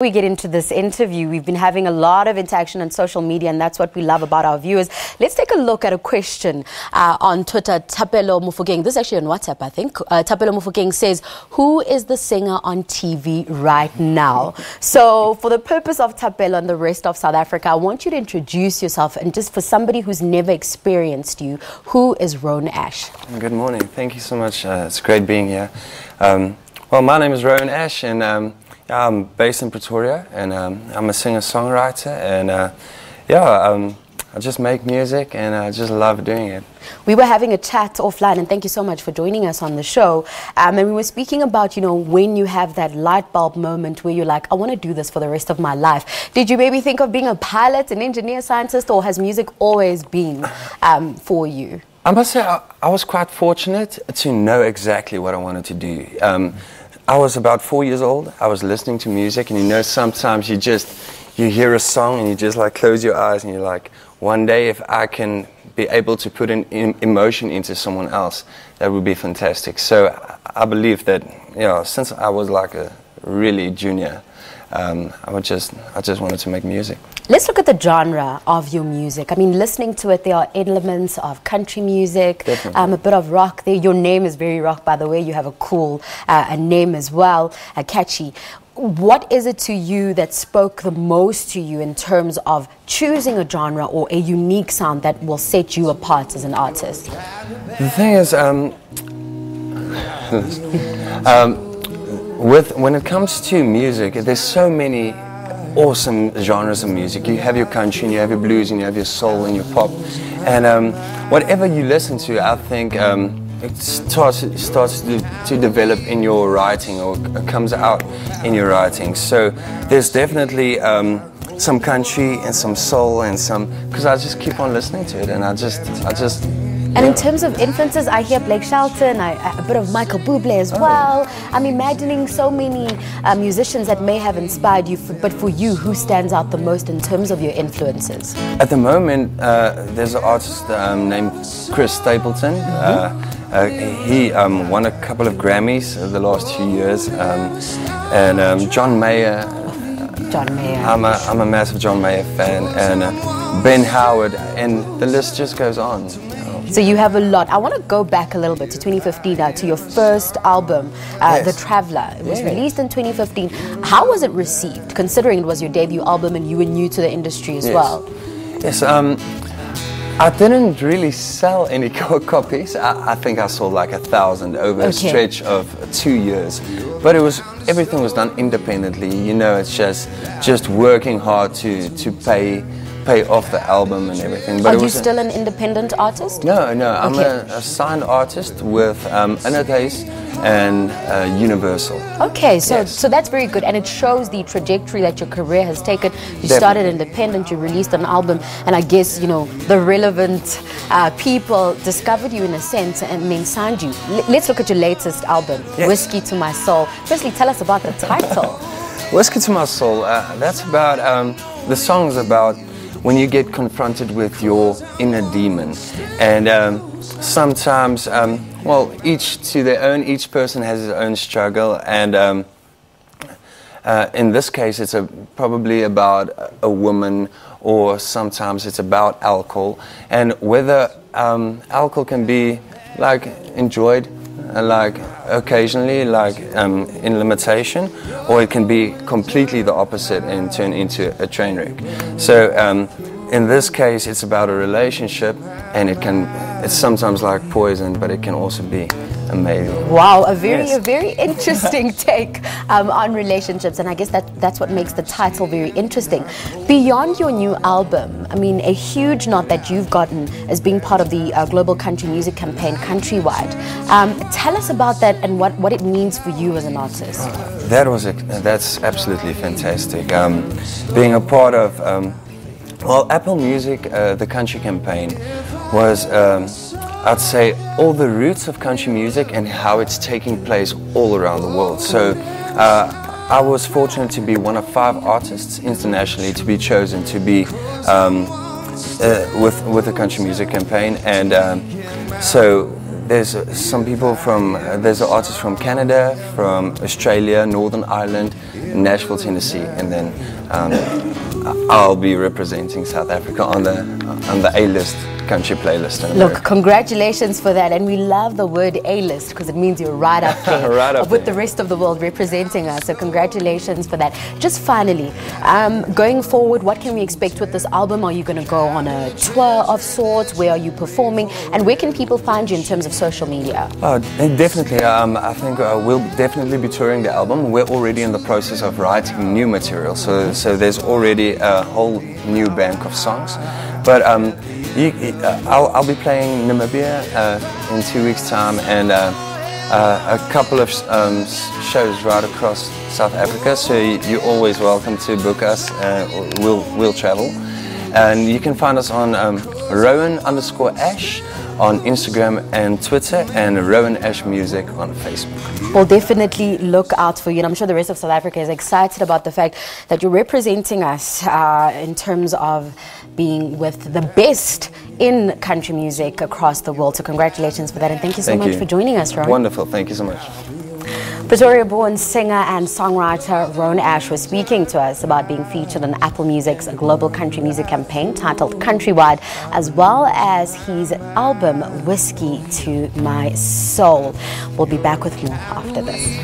We get into this interview, we've been having a lot of interaction on social media, and that's what we love about our viewers. Let's take a look at a question on Twitter. Thapelo Mofokeng, this is actually on WhatsApp, I think. Thapelo Mofokeng says, who is the singer on TV right now? So for the purpose of Thapelo and the rest of South Africa, I want you to introduce yourself, and just for somebody who's never experienced you, who is Roan Ash? Good morning. Thank you so much. It's great being here. Well, my name is Roan Ash, and I'm based in Pretoria, and I'm a singer-songwriter, and I just make music, and I just love doing it. We were having a chat offline, and thank you so much for joining us on the show. And we were speaking about, you know, when you have that light bulb moment where you're like, I want to do this for the rest of my life. Did you maybe think of being a pilot, an engineer, scientist, or has music always been for you? I must say, I was quite fortunate to know exactly what I wanted to do. I was about 4 years old. I was listening to music, and you know, sometimes you hear a song and you just like close your eyes and you're like, one day if I can be able to put an emotion into someone else, that would be fantastic. So I believe that, you know, since I was like a really junior, I just wanted to make music. Let's look at the genre of your music. I mean, listening to it, there are elements of country music, a bit of rock there. Your name is very rock, by the way. You have a cool name as well, catchy. What is it to you that spoke the most to you in terms of choosing a genre or a unique sound that will set you apart as an artist? The thing is, when it comes to music, there's so many awesome genres of music. You have your country, and you have your blues, and you have your soul, and your pop, and whatever you listen to, I think it starts to develop in your writing, or comes out in your writing. So there's definitely some country and some soul and some, because I just keep on listening to it, and I just. And in terms of influences, I hear Blake Shelton, a bit of Michael Bublé as well. I'm imagining so many musicians that may have inspired you, but for you, who stands out the most in terms of your influences? At the moment, there's an artist named Chris Stapleton. He won a couple of Grammys the last few years, and John Mayer. John Mayer. I'm a massive John Mayer fan, and Ben Howard, and the list just goes on. So you have a lot. I want to go back a little bit to 2015, to your first album, Yes. The Traveller. It was released in 2015. How was it received, considering it was your debut album and you were new to the industry as well? Yes, I didn't really sell any copies. I think I sold like 1,000 over a stretch of 2 years. But everything was done independently. You know, it's just working hard to pay off the album and everything. But are you still an independent artist? No, I'm a signed artist with Anadace and Universal. Okay, so that's very good, and it shows the trajectory that your career has taken. You started independent, you released an album, and I guess, you know, the relevant people discovered you in a sense and then signed you. Let's look at your latest album, Whisky To My Soul. Firstly, tell us about the title. Whisky To My Soul, that's about, the song's about when you get confronted with your inner demon, and sometimes, well, each to their own. Each person has his own struggle, and in this case, it's probably about a woman, or sometimes it's about alcohol, and whether alcohol can be like enjoyed, like occasionally, like in limitation, or it can be completely the opposite and turn into a train wreck. So in this case, it's about a relationship, and it's sometimes like poison, but it can also be amazing. Wow, a very interesting take on relationships, and I guess that's what makes the title very interesting. Beyond your new album, I mean, a huge nod that you've gotten as being part of the global country music campaign countrywide. Tell us about that and what it means for you as an artist. That's absolutely fantastic. Being a part of well, Apple Music, the country campaign was, I'd say, all the roots of country music and how it's taking place all around the world. So I was fortunate to be one of 5 artists internationally to be chosen to be with the country music campaign, and so there's some people there's an artist from Canada, from Australia, Northern Ireland, Nashville, Tennessee, and then I'll be representing South Africa on the A-list country playlist. Look, congratulations for that, and we love the word A-list because it means you're right up there right up with there. the rest of the world representing us. So congratulations for that. Just finally, going forward, what can we expect with this album? Are you going to go on a tour of sorts? Where are you performing? And where can people find you in terms of social media? Oh, definitely. I think we'll definitely be touring the album. We're already in the process of writing new material, so there's already a whole new bank of songs. But I'll be playing Namibia in 2 weeks' time, and a couple of shows right across South Africa. So you're always welcome to book us. We'll travel, and you can find us on Roan_Ash on Instagram and Twitter, and Roan Ash Music on Facebook. We'll definitely look out for you, and I'm sure the rest of South Africa is excited about the fact that you're representing us in terms of being with the best in country music across the world. So congratulations for that, and thank you so much for joining us, Roan. Wonderful, thank you so much. Pretoria-born singer and songwriter Roan Ash was speaking to us about being featured on Apple Music's global country music campaign titled Countrywide, as well as his album Whisky To My Soul. We'll be back with more after this.